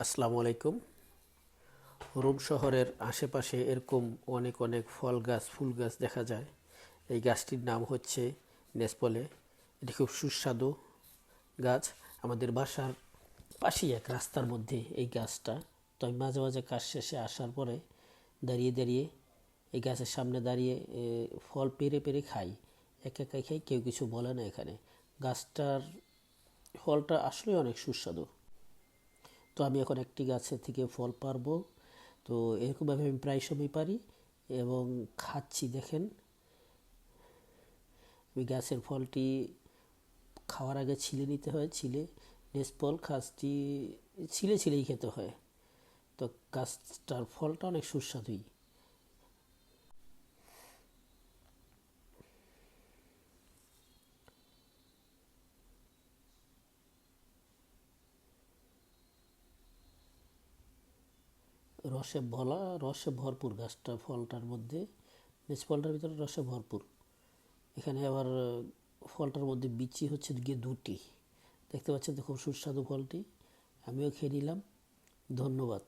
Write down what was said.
আসসালামু আলাইকুম। রোম শহরের আশেপাশে এরকম অনেক অনেক ফল গাছ ফুল গাছ দেখা যায়। এই গাছটির নাম হচ্ছে নেসপলে। এটি খুব সুস্বাদু গাছ। আমাদের বাসার পাশেই এক রাস্তার মধ্যে এই গাছটা। তো আমি মাঝে মাঝে কাজ শেষে আসার পরে দাঁড়িয়ে দাঁড়িয়ে এই গাছের সামনে দাঁড়িয়ে ফল পেড়ে পেড়ে খাই। একা একা খাই, কেউ কিছু বলে না। এখানে গাছটার ফলটা আসলে অনেক সুস্বাদু। তো আমি এখন একটি গাছের থেকে ফল পারবো। তো এরকমভাবে আমি প্রায় সময় পারি এবং খাচ্ছি। দেখেন, ওই গাছের ফলটি খাওয়ার আগে ছিলে নিতে হয়। নেসপল গাছটি ছিলেই খেতে হয়। তো গাছটার ফলটা অনেক সুস্বাদুই। রসে ভরপুর গাছটা, ফলটার মধ্যে নেসপলটার ভিতরে রসে ভরপুর। এখানে আবার ফলটার মধ্যে বিচি হচ্ছে গিয়ে দুটি। দেখতে পাচ্ছেন তো, খুব সুস্বাদু ফলটি। আমিও খেয়ে নিলাম। ধন্যবাদ।